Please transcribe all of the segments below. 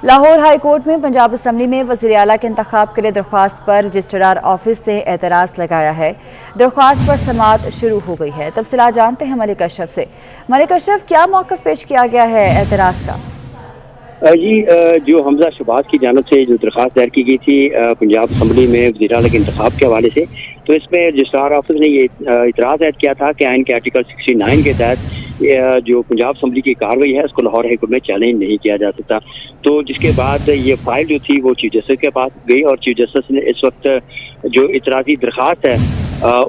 Lahore high court میں Punjab assembly میں وزیر اعلیٰ کے انتخاب کے لیے درخواست پر رجسٹرار آفس نے اعتراض لگایا ہے۔ درخواست پر سماعت شروع ہو گئی ہے۔ تفصیلات جانتے ہیں ملک اشرف سے۔ ملک اشرف، کیا موقف پیش کیا گیا ہے اعتراض کا؟ جی، جو حمزہ شہباز کی جانب سے جو درخواست دائر کی گئی تھی پنجاب اسمبلی میں وزیر اعلیٰ کے انتخاب کے حوالے سے، تو اس میں رجسٹرار آفس نے یہ اعتراض عائد کیا تھا کہ آئین کے آرٹیکل 69 کے تحت جو پنجاب اسمبلی کی کارروائی ہے اس کو لاہور ہائی کورٹ میں چیلنج نہیں کیا جا سکتا۔ تو جس کے بعد یہ فائل جو تھی وہ چیف جسٹس کے پاس گئی اور چیف جسٹس نے اس وقت جو اعتراضی درخواست ہے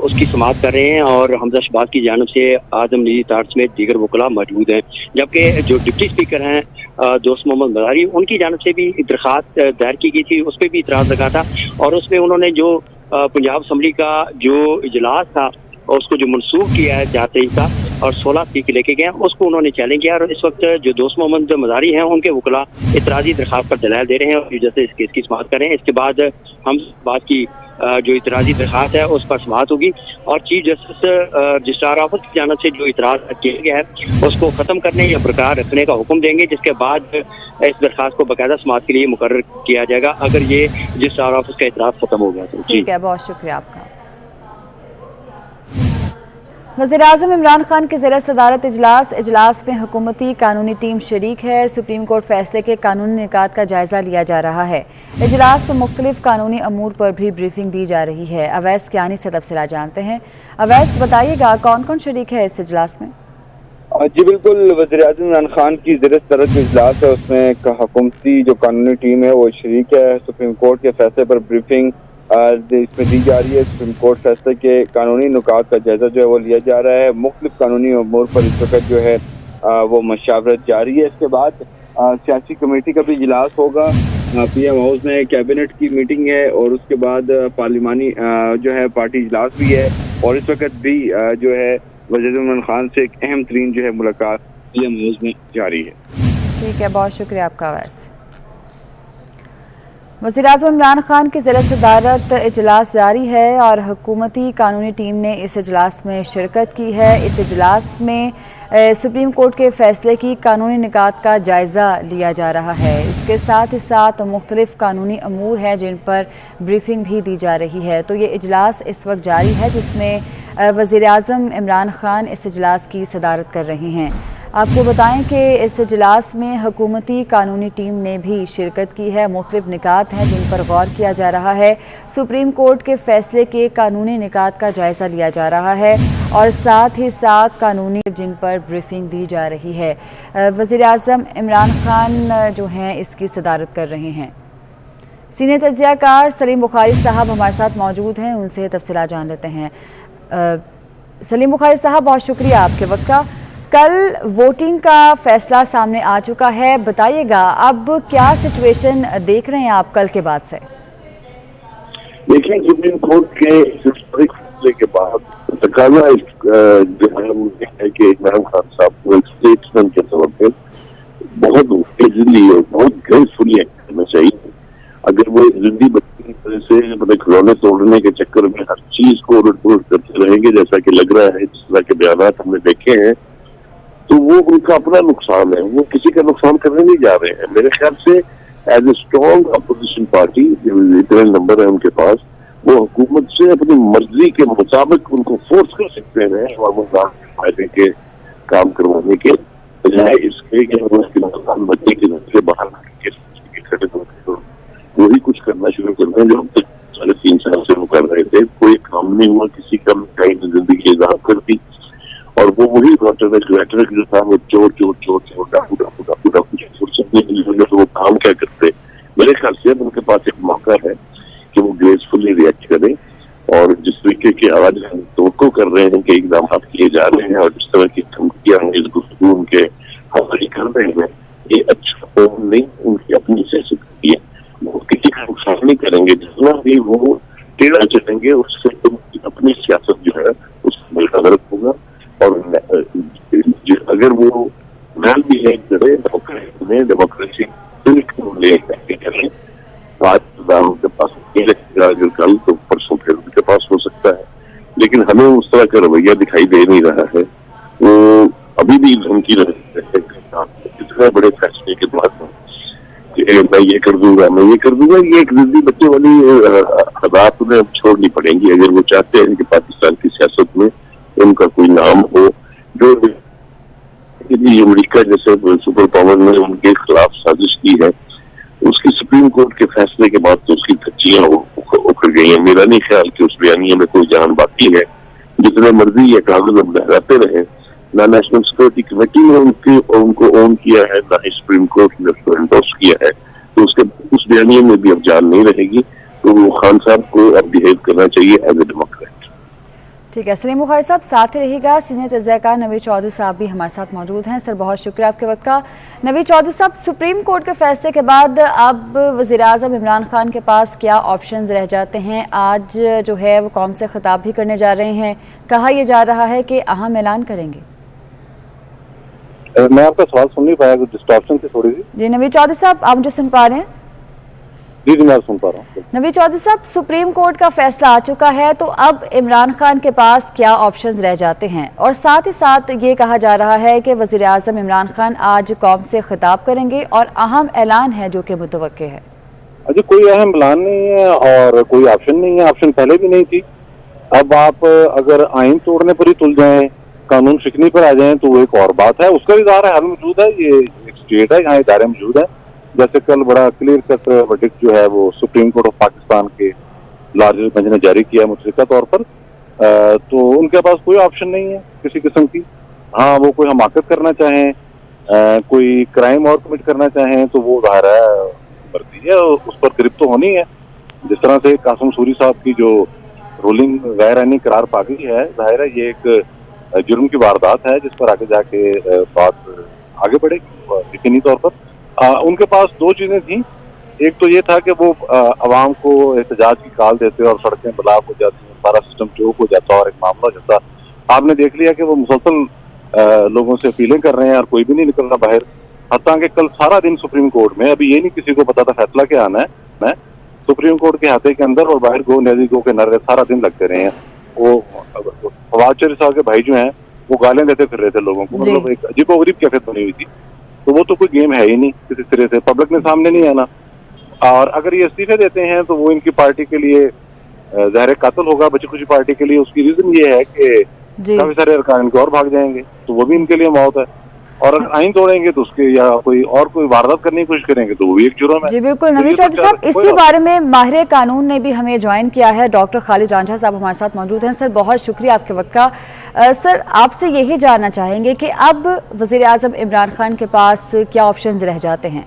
اس کی سماعت کر رہے ہیں، اور حمزہ شہباز کی جانب سے اعظم نجی طاہر سمیت دیگر وکلاء موجود ہیں، جبکہ جو ڈپٹی اسپیکر ہیں دوست محمد مزاری، ان کی جانب سے بھی درخواست دائر کی گئی تھی، اس پہ بھی اعتراض لگا تھا، اور اس میں انہوں نے جو پنجاب اسمبلی کا جو اجلاس تھا اس کو جو منسوخ کیا ہے 4 تاریخ کا اور 16 تاریخ کے لے کے گئے اس کو انہوں نے چیلنج کیا، اور اس وقت جو دوست محمد مزاری ہیں ان کے وکلاء اعتراضی درخواست پر دلائل دے رہے ہیں اور جیسے اس کیس کی سماعت کریں۔ اس کے بعد ہم بات کی جو اعتراضی درخواست ہے اس پر سماعت ہوگی، اور چیف جسٹس رجسٹرار آفس کی جانب سے جو اعتراض کیا گیا ہے اس کو ختم کرنے یا برقرار رکھنے کا حکم دیں گے، جس کے بعد اس درخواست کو باقاعدہ سماعت کے لیے مقرر کیا جائے گا اگر یہ رجسٹرار آفس کا اعتراض ختم ہو گیا تو۔ ٹھیک ہے، بہت شکریہ آپ کا۔ وزیراعظم عمران خان کے زیر صدارت اجلاس میں حکومتی قانونی ٹیم شریک ہے۔ سپریم کورٹ فیصلے کے قانونی نکات کا جائزہ لیا جا رہا ہے۔ اجلاس میں مختلف قانونی امور پر بھی بریفنگ دی جا رہی ہے۔ اویس کیانی سے تفصیلات جانتے ہیں۔ اویس، بتائیے گا کون کون شریک ہے اس اجلاس میں؟ جی بالکل، وزیراعظم عمران خان کی زیر صدارت جو اجلاس ہے اس میں حکومتی جو قانونی ٹیم ہے وہ شریک ہے۔ سپریم کورٹ کے فیصلے پر بریفنگ اس میں دی جا رہی ہے۔ سپریم کورٹ فیصلے کے قانونی نکات کا جائزہ جو ہے وہ لیا جا رہا ہے۔ مختلف قانونی امور پر اس وقت جو ہے وہ مشاورت جاری ہے۔ اس کے بعد سیاسی کمیٹی کا بھی اجلاس ہوگا، پی ایم ہاؤس میں کیبنٹ کی میٹنگ ہے، اور اس کے بعد پارلیمانی جو ہے پارٹی اجلاس بھی ہے، اور اس وقت بھی جو ہے وزیر عمران خان سے ایک اہم ترین جو ہے ملاقات پی ایم ہاؤس میں جاری ہے۔ ٹھیک ہے، بہت شکریہ آپ کا اویس۔ وزیراعظم عمران خان کی زیر صدارت اجلاس جاری ہے اور حکومتی قانونی ٹیم نے اس اجلاس میں شرکت کی ہے۔ اس اجلاس میں سپریم کورٹ کے فیصلے کی قانونی نکات کا جائزہ لیا جا رہا ہے۔ اس کے ساتھ ہی ساتھ مختلف قانونی امور ہیں جن پر بریفنگ بھی دی جا رہی ہے۔ تو یہ اجلاس اس وقت جاری ہے جس میں وزیراعظم عمران خان اس اجلاس کی صدارت کر رہے ہیں۔ آپ کو بتائیں کہ اس اجلاس میں حکومتی قانونی ٹیم نے بھی شرکت کی ہے۔ مختلف نکات ہیں جن پر غور کیا جا رہا ہے۔ سپریم کورٹ کے فیصلے کے قانونی نکات کا جائزہ لیا جا رہا ہے اور ساتھ ہی ساتھ قانونی جن پر بریفنگ دی جا رہی ہے۔ وزیر اعظم عمران خان جو ہیں اس کی صدارت کر رہے ہیں۔ سینئر تجزیہ کار سلیم بخاری صاحب ہمارے ساتھ موجود ہیں، ان سے تفصیلات جان لیتے ہیں۔ سلیم بخاری صاحب، بہت شکریہ آپ کے وقت کا۔ کل ووٹنگ کا فیصلہ سامنے آ چکا ہے، بتائیے گا اب کیا سچویشن دیکھ رہے ہیں آپ کل کے بعد سے؟ دیکھیں، سپریم کورٹ کے فیصلے کے بعد تقاضا ہے کہ عمران خان صاحب کو ایک اسٹیٹسمین کے طور پہ بہت ایزیلی اور بہت گریسفلی ایکٹ کرنا چاہیے۔ اگر وہ زندگی بچنے کی طرح سے کھلونے توڑنے کے چکر میں ہر چیز کو الٹ پلٹ کرتے رہیں گے جیسا کہ لگ رہا ہے، جس طرح کے بیانات ہم نے دیکھے ہیں، تو وہ ان کا اپنا نقصان ہے، وہ کسی کا نقصان کرنے نہیں جا رہے ہیں۔ میرے خیال سے as a strong opposition party جو اتنے نمبر ہے ان کے پاس، وہ حکومت سے اپنی مرضی کے مطابق ان کو فورس کر سکتے ہیں اور وہ فائدے کے کام کروانے کے بجائے اس کے کہ وہ اس کے نقصان بچے کے گھر سے باہر کھڑے ہو وہی کچھ کرنا شروع کر دیں جو اب تک 3.5 سال سے وہ کر رہے تھے۔ کوئی کام نہیں ہوا، کسی کا زندگی اضافہ کرتی، اور وہ وہی ریٹرک جو تھا وہ چور ڈاکو فرصت نہیں ملی تو وہ کام کیا کرتے۔ میرے خیال سے ان کے پاس ایک موقع ہے کہ وہ گریسفلی ریئیکٹ کریں، اور جس طریقے کے آج ہم توقع کر رہے ہیں کہ اقدامات کیے جا رہے ہیں اور جس طرح کی دھمکیاں اس گفتگو ان کے حوالے کر رہے ہیں، یہ اچھا فون نہیں ان کی اپنی سیاست کی ہے۔ وہ کسی کا نقصان نہیں کریں گے، جتنا بھی وہ ٹیڑھا چلیں گے اس سے اپنی سیاست جو ہے اس کا ملک غلط ہوگا، اور اگر وہ مین بھی ہے کرے ڈیموکریسی لے کے کریں، آج کے پاس اگر کل تو پرسوں پھر ان کے پاس ہو سکتا ہے، لیکن ہمیں اس طرح کا رویہ دکھائی دے نہیں رہا ہے۔ وہ ابھی بھی دھمکی رہے ہیں اتنے بڑے فیصلے کے بعد کہ کہ میں یہ کر دوں گا یہ ایک ضدی بچے والی حالات انہیں چھوڑنی پڑیں گی اگر وہ چاہتے ہیں کہ پاکستان کی سیاست میں ان کا کوئی نام ہو. جو امریکہ جیسے سپر پاور نے ان کے خلاف سازش کی ہے اس کی سپریم کورٹ کے فیصلے کے بعد تو اس کی دھجیاں اکھڑ گئی ہیں. میرا نہیں خیال کہ اس بیانیے میں کوئی جان باقی ہے. جتنے مرضی یہ کاغذ اب لہراتے رہے, نہ نیشنل سیکورٹی کمیٹی نے ان کو اون کیا ہے, نہ ہی سپریم کورٹ نے اس کو انڈورس کیا ہے, تو اس بیانیے میں بھی اب جان نہیں رہے گی. تو وہ خان صاحب کو اب بہیو کرنا چاہیے ایز اے ڈیموکریٹ. ٹھیک ہے سلیم بخاری صاحب ساتھ رہے گا. سینئر تجزیہ کار نوید چودھری صاحب بھی ہمارے ساتھ موجود ہیں. سر بہت شکریہ آپ کے وقت کا. نوید چودھری صاحب, سپریم کورٹ کے فیصلے کے بعد اب وزیر اعظم عمران خان کے پاس کیا آپشنز رہ جاتے ہیں؟ آج جو ہے وہ قوم سے خطاب بھی کرنے جا رہے ہیں, کہا یہ جا رہا ہے کہ اہم اعلان کریں گے. میں آپ کا سوال سن نہیں پایا, ڈسٹرپشن تھی تھوڑی سی. جی نوید چودھری صاحب آپ مجھے سن پا رہے ہیں؟ جی میں سن پا رہا ہوں. نوید چودھری صاحب, سپریم کورٹ کا فیصلہ آ چکا ہے, تو اب عمران خان کے پاس کیا آپشنز رہ جاتے ہیں؟ اور ساتھ ہی ساتھ یہ کہا جا رہا ہے کہ وزیر اعظم عمران خان آج قوم سے خطاب کریں گے اور اہم اعلان ہے جو کہ متوقع ہے. جی کوئی اہم اعلان نہیں ہے اور کوئی آپشن نہیں ہے. آپشن پہلے بھی نہیں تھی. اب آپ اگر آئین توڑنے پر ہی تل جائیں, قانون شکنی پر آ جائیں تو وہ ایک اور بات ہے. اس کا بھی ادارہ حل موجود ہے, یہ ایک اسٹیٹ ہے, یہاں ادارے موجود ہیں. جیسے کل بڑا کلیئر کٹ ورڈکٹ جو ہے وہ سپریم کورٹ آف پاکستان کے لارجسٹ بینچ نے جاری کیا ہے متفقہ طور پر. تو ان کے پاس کوئی آپشن نہیں ہے کسی قسم کی. ہاں وہ کوئی حماقت کرنا چاہیں, کوئی کرائم اور کمٹ کرنا چاہیں تو وہ ظاہر ہے مرضی ہے, اس پر گرفت تو ہونی ہے. جس طرح سے قاسم سوری صاحب کی جو رولنگ غیر آئینی قرار پا گئی ہے, ظاہر ہے یہ ایک جرم کی واردات ہے جس پر آگے جا کے بات آگے بڑھے گی یقینی طور پر. ان کے پاس دو چیزیں تھیں. ایک تو یہ تھا کہ وہ عوام کو احتجاج کی کال دیتے اور سڑکیں بلاک ہو جاتی ہیں, سارا سسٹم چوک ہو جاتا اور ایک معاملہ ہو جاتا. آپ نے دیکھ لیا کہ وہ مسلسل لوگوں سے اپیلیں کر رہے ہیں اور کوئی بھی نہیں نکل رہا باہر. حتیٰ کہ کل سارا دن سپریم کورٹ میں, ابھی یہ نہیں کسی کو پتا تھا فیصلہ کیا آنا ہے, سپریم کورٹ کے ہاتھے کے اندر اور باہر گو نیزی گو کے نعرے سارا دن لگتے رہے ہیں. وہ فواد چودھری صاحب کے بھائی جو ہیں وہ گالیں دیتے پھر رہے تھے لوگوں کو, مطلب ایک عجیب و غریب کیفیت بنی ہوئی تھی. تو وہ تو کوئی گیم ہے ہی نہیں کسی طرح سے, پبلک نے سامنے نہیں آنا. اور اگر یہ استعفے دیتے ہیں تو وہ ان کی پارٹی کے لیے ظاہر قاتل ہوگا, بچی خوشی پارٹی کے لیے. اس کی ریزن یہ ہے کہ کافی سارے ارکان ان کے اور بھاگ جائیں گے تو وہ بھی ان کے لیے موت ہے. اور اگر آئین توڑیں گے تو اس کے یا کوئی واردات کرنے کی کوشش کریں گے تو وہ بھی ایک جرم ہے. جی بالکل. نوید چودھری صاحب, اسی بارے میں ماہر قانون نے بھی ہمیں جوائن کیا ہے. ڈاکٹر خالد رانجھا صاحب ہمارے ساتھ موجود ہیں. سر بہت شکریہ آپ کے وقت کا. سر آپ سے یہی جاننا چاہیں گے کہ اب وزیر اعظم عمران خان کے پاس کیا آپشنز رہ جاتے ہیں؟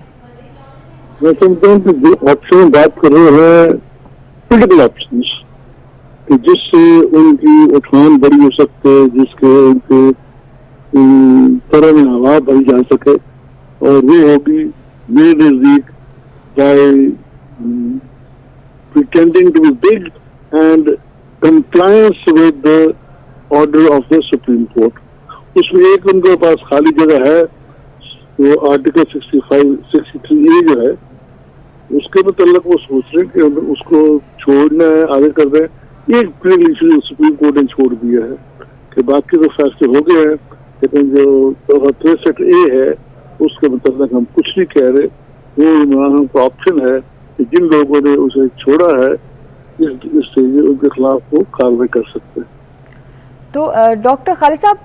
میں سمجھتا ہوں کہ جو آپشن بات کر رہے ہیں پولیٹیکل آپشنز, کہ جس سے ان کی اٹھان بڑی ہو سکتے, جس کے ان کے طرح میں ہوا بھری جا سکے, اور وہ ہوگی میرے نزدیک by pretending to be big and compliance with the order of the Supreme Court. اس میں ایک ان کے پاس خالی جگہ ہے, وہ آرٹیکل 63A جو ہے اس کے متعلق وہ سوچ رہے کہ اس کو چھوڑنا ہے, آگے کر دیں. ایک پلیگ ایشو سپریم کورٹ نے چھوڑ دیا ہے کہ باقی تو فیصلے ہو گئے ہیں, لیکن جو 63A ہے اس کے متعلق ہم کچھ نہیں کہہ رہے. وہ عمران کا آپشن ہے کہ جن لوگوں نے اسے چھوڑا ہے اس سے ان کے خلاف وہ کارروائی کر سکتے ہیں. تو ڈاکٹر خالد صاحب,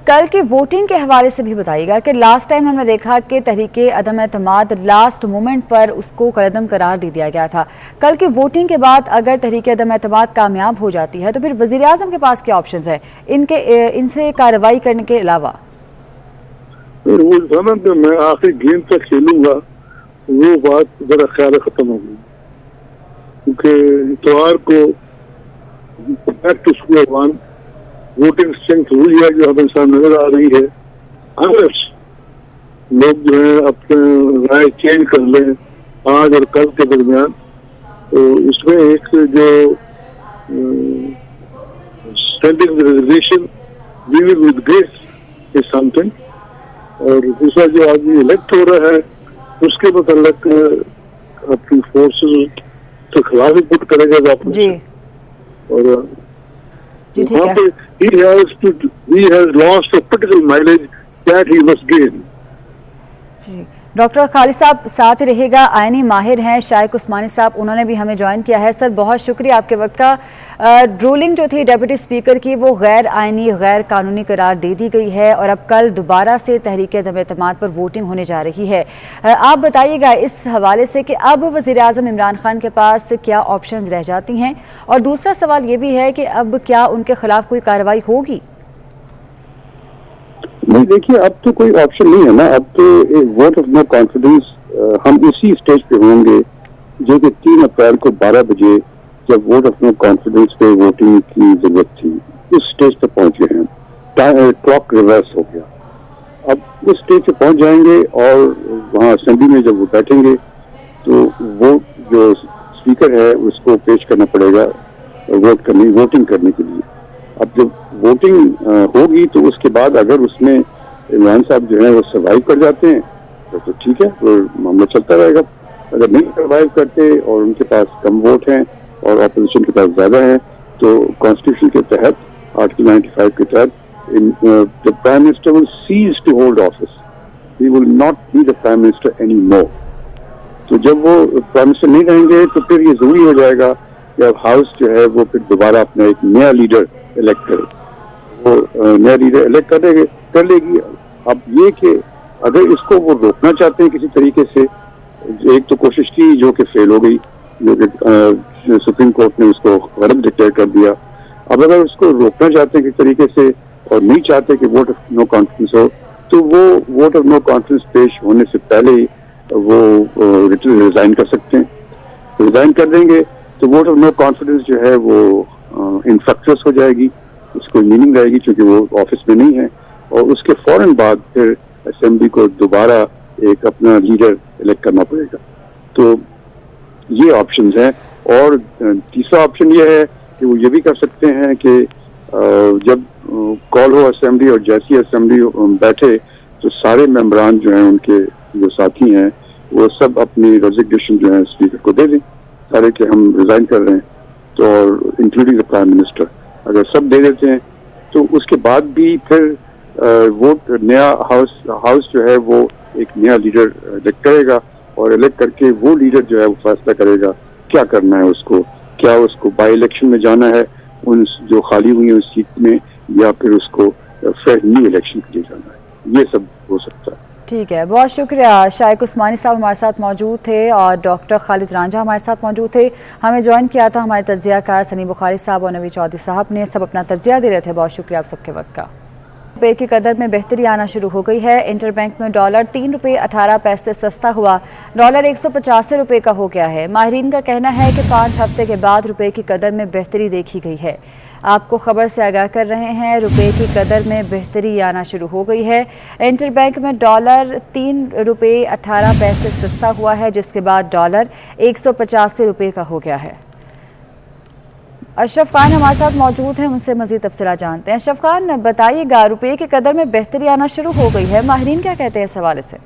کل کی ووٹنگ کے حوالے سے بھی بتائیے گا کہ لاسٹ ٹائم ہم نے دیکھا کہ تحریک عدم اعتماد لاسٹ مومنٹ پر اس کو کالعدم قرار دیا گیا تھا. کل کی ووٹنگ کے بعد اگر تحریک عدم اعتماد کامیاب ہو جاتی ہے تو پھر وزیر اعظم کے پاس کیا آپشنز ہیں ان سے کارروائی کرنے کے علاوہ؟ وہ کہ میں آخری گیند تک کھیلوں گا, وہ بات ذرا خیال ختم ہو گئی, کیونکہ اتوار کو back two square one voting strength ہوئی ہے جو ہمیں سامنے نظر آ رہی ہے. اگر لوگ جو ہے اپنے رائے چینج کر لیں آج اور کل کے درمیان, تو اس میں ایک جو standing reservation living with grace is something, اور دوسرا جو آدمی الیکٹ ہو رہا ہے اس کے متعلق اپنی فورسز کے خلاف ہی پٹ کرے گا واپس. جی اور وہاں پہ he has lost a political mileage that he must gain. Doctor Khalid صاحب ساتھ ہی رہے گا، آئینی ماہر ہیں شائق عثمانی صاحب، انہوں نے بھی ہمیں جوائن کیا ہے۔ سر بہت شکریہ آپ کے وقت کا۔ رولنگ جو تھی ڈپٹی اسپیکر کی وہ غیر آئینی غیر قانونی قرار دے دی گئی ہے اور اب کل دوبارہ سے تحریک عدم اعتماد پر ووٹنگ ہونے جا رہی ہے۔ آپ بتائیے گا اس حوالے سے کہ اب وزیر اعظم عمران خان کے پاس کیا آپشنز رہ جاتی ہیں، اور دوسرا سوال یہ بھی ہے کہ اب کیا ان کے خلاف کوئی کارروائی ہوگی؟ نہیں دیکھیے، اب تو کوئی آپشن نہیں ہے نا، اب تو ووٹ آف نو کانفیڈنس ہم اسی اسٹیج پہ ہوں گے جو کہ 3 اپریل کو 12 بجے جب ووٹ آف نو کانفیڈنس پہ ووٹنگ کی ضرورت تھی، اس اسٹیج پہ پہنچ گئے ہیں، کلاک ریورس ہو گیا۔ اب اس اسٹیج پہ پہنچ جائیں گے اور وہاں اسمبلی میں جب وہ بیٹھیں گے تو وہ جو اسپیکر ہے اس کو پیش کرنا پڑے گا ووٹنگ کرنے کے لیے۔ اب جب ووٹنگ ہوگی تو اس کے بعد اگر اس میں عمران صاحب جو ہیں وہ سروائیو کر جاتے ہیں تو ٹھیک ہے، وہ معاملہ چلتا رہے گا۔ اگر نہیں سروائیو کرتے اور ان کے پاس کم ووٹ ہیں اور اپوزیشن کے پاس زیادہ ہیں تو کانسٹیٹیوشن کے تحت آرٹیکل 95 کے تحت the Prime Minister will cease to hold office. He will not be the Prime Minister anymore. تو جب وہ پرائم منسٹر نہیں رہیں گے تو پھر یہ ضروری ہو جائے گا کہ اب ہاؤس جو ہے وہ پھر دوبارہ اپنا ایک نیا لیڈر الیکٹ کرے، وہ نیا لیڈر الیکٹ کر لے گی۔ اب یہ کہ اگر اس کو وہ روکنا چاہتے ہیں کسی طریقے سے، ایک تو کوشش کی جو کہ فیل ہو گئی، جو کہ سپریم کورٹ نے اس کو غلط ڈکلیئر کر دیا۔ اب اگر اس کو روکنا چاہتے ہیں کسی طریقے سے اور نہیں چاہتے کہ ووٹ آف نو کانفیڈنس ہو تو وہ ووٹ آف نو کانفیڈنس پیش ہونے سے پہلے ہی وہ ریزائن کر سکتے ہیں۔ ریزائن کر دیں گے تو ووٹ آف نو کانفیڈنس جو ہے وہ انفرکچوس ہو جائے گی، اس کو میننگ رہے گی چونکہ وہ آفس میں نہیں ہے، اور اس کے فوراً بعد پھر اسمبلی کو دوبارہ ایک اپنا لیڈر الیکٹ کرنا پڑے گا۔ تو یہ آپشنز ہیں۔ اور تیسرا آپشن یہ ہے کہ وہ یہ بھی کر سکتے ہیں کہ جب کال ہو اسمبلی اور جیسی اسمبلی بیٹھے تو سارے ممبران جو ہیں ان کے جو ساتھی ہیں وہ سب اپنی ریزگنیشن جو ہے اسپیکر کو دے دیں سارے کہ ہم ریزائن کر رہے ہیں، تو انکلوڈنگ دا پرائم منسٹر اگر سب دے دیتے ہیں تو اس کے بعد بھی پھر وہ نیا ہاؤس جو ہے وہ ایک نیا لیڈر الیکٹ کرے گا، اور الیکٹ کر کے وہ لیڈر جو ہے وہ فیصلہ کرے گا کیا کرنا ہے اس کو، کیا اس کو بائی الیکشن میں جانا ہے ان جو خالی ہوئی ہیں اس سیٹ میں، یا پھر اس کو نئی الیکشن کے لیے جانا ہے۔ یہ سب ہو سکتا ہے۔ ٹھیک ہے، بہت شکریہ۔ شائق عثمانی صاحب ہمارے ساتھ موجود تھے اور ڈاکٹر خالد رانجھا ہمارے ساتھ موجود تھے۔ ہمیں جوائن کیا تھا ہمارے تجزیہ کار سنی بخاری صاحب اور نوی چودھری صاحب نے، سب اپنا تجزیہ دے رہے تھے۔ بہت شکریہ آپ سب کے وقت کا۔ روپے کی قدر میں بہتری آنا شروع ہو گئی ہے۔ انٹر بینک میں ڈالر 3 روپے 18 پیسے سستا ہوا، ڈالر 185 روپے کا ہو گیا ہے۔ ماہرین کا کہنا ہے کہ 5 ہفتے کے بعد روپے کی قدر میں بہتری دیکھی گئی ہے۔ آپ کو خبر سے آگاہ کر رہے ہیں، روپے کی قدر میں بہتری آنا شروع ہو گئی ہے۔ انٹر بینک میں ڈالر 3 روپے 18 پیسے سستا ہوا ہے، جس کے بعد ڈالر 185 روپے کا ہو گیا ہے۔ اشرف خان ہمارے ساتھ موجود ہیں، ان سے مزید تفصیلات جانتے ہیں۔ اشرف خان بتائیے گا، روپے کی قدر میں بہتری آنا شروع ہو گئی ہے، ماہرین کیا کہتے ہیں اس حوالے سے؟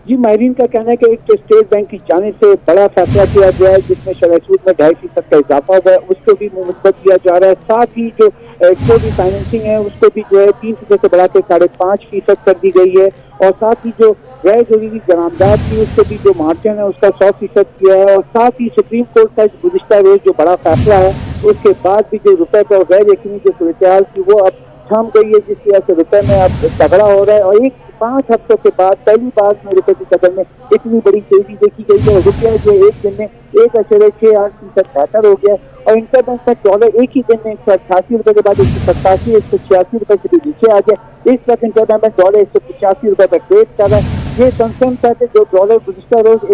جی، ماہرین کا کہنا ہے کہ ایک تو اسٹیٹ بینک کی جانب سے بڑا فیصلہ کیا گیا ہے جس میں شرح سود میں 2.5% کا اضافہ ہوا ہے، اس کو بھی مثبت کیا جا رہا ہے۔ ساتھ ہی جو ایکسپورٹ فائنینسنگ ہے اس کو بھی جو ہے 3% سے بڑھا کے 5.5% کر دی گئی ہے، اور ساتھ ہی جو غیر ضروری درآمدات تھی اس کو بھی جو مارجن ہے اس کا 100% کیا ہے، اور ساتھ ہی سپریم کورٹ کا گزشتہ روز جو بڑا فیصلہ ہے اس کے بعد بھی جو روپے کا غیر یقینی جو صورتحال تھی وہ اب تھم گئی ہے، جس کی وجہ سے روپے میں اب تگڑا ہو رہا ہے، اور 5 ہفتوں کے بعد پہلی بار میں روپے کی قدر میں اتنی بڑی تیزی دیکھی گئی ہے۔ روپیہ جو ایک دن میں 1.68% بہتر ہو گیا، اور انٹر بینک کا ڈالر ایک ہی دن میں 188 روپے کے بعد 187 186 روپے سے بھی نیچے آ گیا۔ اس وقت انٹر بینک میں ڈالر 185 روپے پر ٹریڈ کر رہا ہے۔ یہ کنسرن تھا کہ جو ڈالر گزشتہ روز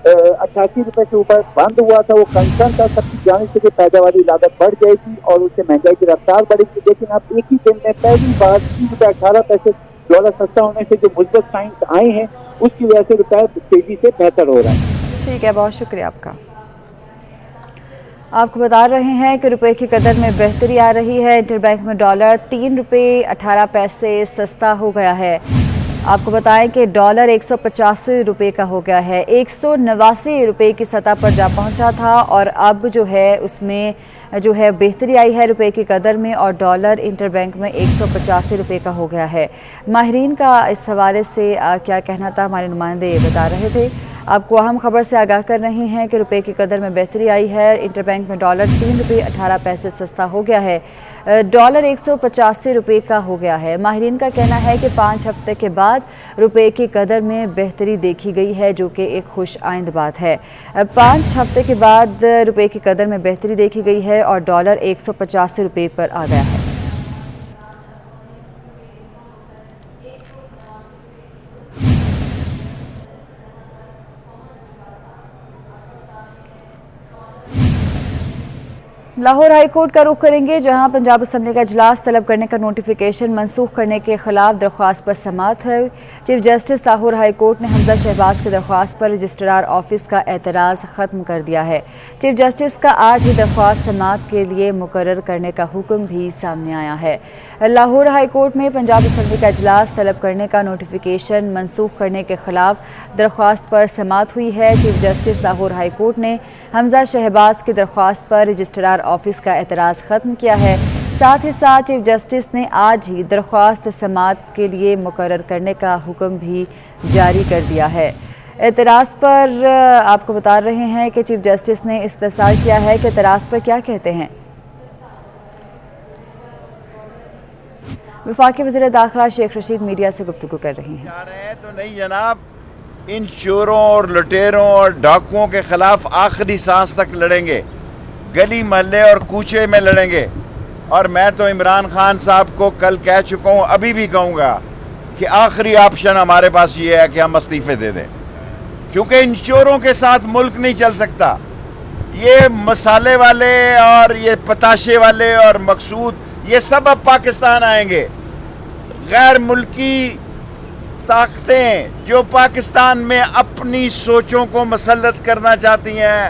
188 روپے سے اوپر بند ہوا تھا، وہ کنسرن تھا سب کی جانب سے کہ پیداواری لاگت بڑھ جائے گی اور اس سے مہنگائی کی رفتار بڑھے گی، لیکن اب ایک ہی دن میں پہلی بار 3.18 پیسے ڈالر سستا ہونے سے جو مثبت سائنس آئے ہیں اس کی وجہ سے روپے تیزی سے بہتر ہو رہا ہے۔ ٹھیک ہے، بہت شکریہ آپ کا۔ آپ کو بتا رہے ہیں کہ روپے کی قدر میں بہتری آ رہی ہے۔ انٹر بینک میں ڈالر 3 روپے 18 پیسے سستا ہو گیا ہے۔ آپ کو بتائیں کہ ڈالر 185 روپے کا ہو گیا ہے، 189 روپے کی سطح پر جا پہنچا تھا اور اب جو ہے اس میں جو ہے بہتری آئی ہے روپے کی قدر میں، اور ڈالر انٹر بینک میں 185 روپے کا ہو گیا ہے۔ ماہرین کا اس حوالے سے کیا کہنا تھا، ہمارے نمائندے بتا رہے تھے۔ آپ کو اہم خبر سے آگاہ کر رہے ہیں کہ روپے کی قدر میں بہتری آئی ہے، انٹر بینک میں ڈالر 3 روپے 18 پیسے سستا ہو گیا ہے، ڈالر 185 روپے کا ہو گیا ہے۔ ماہرین کا کہنا ہے کہ 5 ہفتے کے بعد روپے کی قدر میں بہتری دیکھی گئی ہے، جو کہ ایک خوش آئند بات ہے۔ 5 ہفتے کے بعد روپے کی قدر میں بہتری دیکھی گئی ہے اور ڈالر 185 روپے پر آ گیا ہے۔ لاہور ہائی کورٹ کا رخ کریں گے، جہاں پنجاب اسمبلی کا اجلاس طلب کرنے کا نوٹیفیکیشن منسوخ کرنے کے خلاف درخواست پر سماعت ہے۔ Chief justice Lahore high court نے حمزہ شہباز کی درخواست پر رجسٹرار آفس کا اعتراض ختم کر دیا ہے۔ چیف جسٹس کا آج ہی درخواست سماعت کے لیے مقرر کرنے کا حکم بھی سامنے آیا ہے۔ لاہور ہائی کورٹ میں پنجاب اسمبلی کا اجلاس طلب کرنے کا نوٹیفیکیشن منسوخ کرنے کے خلاف درخواست پر سماعت ہوئی ہے۔ Chief justice Lahore high court نے حمزہ شہباز کی درخواست پر رجسٹرار آفس کا اعتراض ختم کیا ہے۔ ساتھ ہی ساتھ چیف جسٹس نے آج ہی درخواست سماعت کے لیے مقرر کرنے کا حکم بھی جاری کر دیا ہے۔ اعتراض پر آپ کو بتا رہے ہیں کہ چیف جسٹس نے استفسار کیا ہے کہ اعتراض پر کیا کہتے ہیں۔ وفاقی وزیر داخلہ شیخ رشید میڈیا سے گفتگو کر رہی ہیں۔ تو نہیں جناب، ان چوروں اور لٹیروں اور ڈاکوؤں کے خلاف آخری سانس تک لڑیں گے، گلی محلے اور کوچے میں لڑیں گے۔ اور میں تو عمران خان صاحب کو کل کہہ چکا ہوں، ابھی بھی کہوں گا کہ آخری آپشن ہمارے پاس یہ ہے کہ ہم استعفے دے دیں، کیونکہ ان چوروں کے ساتھ ملک نہیں چل سکتا۔ یہ مسالے والے اور یہ پتاشے والے اور مقصود، یہ سب اب پاکستان آئیں گے۔ غیر ملکی طاقتیں جو پاکستان میں اپنی سوچوں کو مسلط کرنا چاہتی ہیں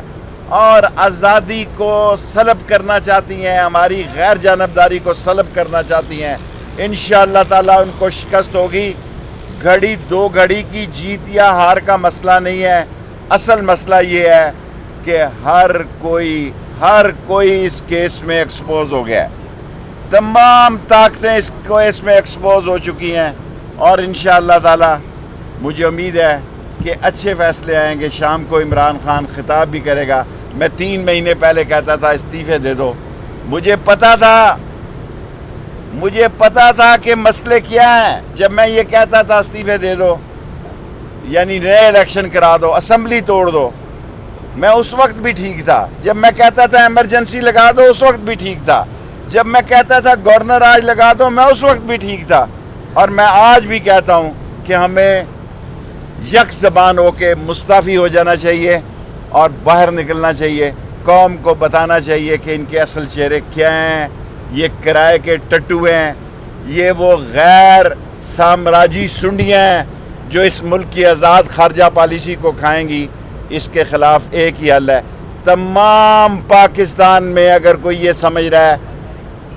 اور آزادی کو سلب کرنا چاہتی ہیں، ہماری غیر جانبداری کو سلب کرنا چاہتی ہیں، انشاءاللہ تعالی ان کو شکست ہوگی۔ گھڑی 2 گھڑی کی جیت یا ہار کا مسئلہ نہیں ہے، اصل مسئلہ یہ ہے کہ ہر کوئی اس کیس میں ایکسپوز ہو گیا ہے۔ تمام طاقتیں اس میں ایکسپوز ہو چکی ہیں اور انشاءاللہ تعالی مجھے امید ہے کہ اچھے فیصلے آئیں گے۔ شام کو عمران خان خطاب بھی کرے گا۔ میں 3 مہینے پہلے کہتا تھا استعفے دے دو، مجھے پتا تھا کہ مسئلے کیا ہیں۔ جب میں یہ کہتا تھا استعفے دے دو یعنی نئے الیکشن کرا دو، اسمبلی توڑ دو، میں اس وقت بھی ٹھیک تھا۔ جب میں کہتا تھا ایمرجنسی لگا دو، اس وقت بھی ٹھیک تھا۔ جب میں کہتا تھا گورنر راج لگا دو، میں اس وقت بھی ٹھیک تھا۔ اور میں آج بھی کہتا ہوں کہ ہمیں یک زبان ہو کے مستعفی ہو جانا چاہیے اور باہر نکلنا چاہیے۔ قوم کو بتانا چاہیے کہ ان کے اصل چہرے کیا ہیں۔ یہ کرائے کے ٹٹو ہیں، یہ وہ غیر سامراجی سنڈیاں ہیں جو اس ملک کی آزاد خارجہ پالیسی کو کھائیں گی۔ اس کے خلاف ایک ہی حل ہے، تمام پاکستان میں اگر کوئی یہ سمجھ رہا ہے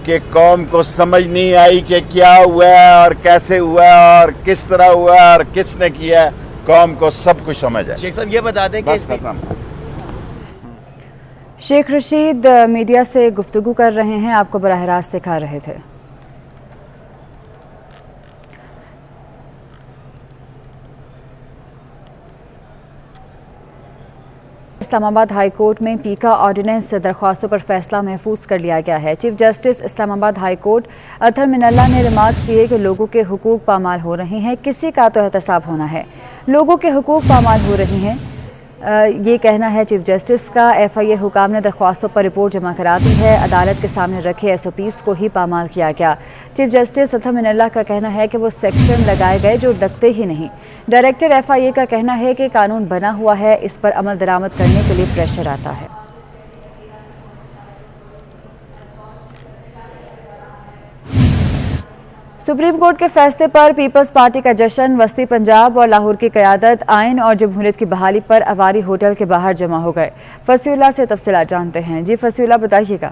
کہ قوم کو سمجھ نہیں آئی کہ کیا ہوا ہے اور کیسے ہوا ہے اور کس طرح ہوا ہے اور کس نے کیا ہے، قوم کو سب کچھ سمجھ ہے۔ شیخ صاحب یہ بتا دیں کہ شیخ رشید میڈیا سے گفتگو کر رہے ہیں، آپ کو براہ راست دکھا رہے تھے۔ اسلام آباد ہائی کورٹ میں ٹیکہ آرڈیننس درخواستوں پر فیصلہ محفوظ کر لیا گیا ہے۔ چیف جسٹس اسلام آباد ہائی کورٹ اطہر من اللہ نے ریمارکس دیے کہ لوگوں کے حقوق پامال ہو رہے ہیں، کسی کا تو احتساب ہونا ہے، لوگوں کے حقوق پامال ہو رہے ہیں، یہ کہنا ہے چیف جسٹس کا۔ ایف آئی اے حکام نے درخواستوں پر رپورٹ جمع کرا دی ہے، عدالت کے سامنے رکھے ایس او پیز کو ہی پامال کیا گیا۔ چیف جسٹس اطہر من اللہ کا کہنا ہے کہ وہ سیکشن لگائے گئے جو لگتے ہی نہیں۔ ڈائریکٹر ایف آئی اے کا کہنا ہے کہ قانون بنا ہوا ہے، اس پر عمل درآمد کرنے کے لیے پریشر آتا ہے۔ سپریم کورٹ کے فیصلے پر پیپلز پارٹی کا جشن، وسطی پنجاب اور لاہور کی قیادت آئین اور جمہوریت کی بحالی پر اواری ہوٹل کے باہر جمع ہو گئے۔ فصیح اللہ سے تفصیلات جانتے ہیں۔ جی فصیح اللہ بتائیے گا۔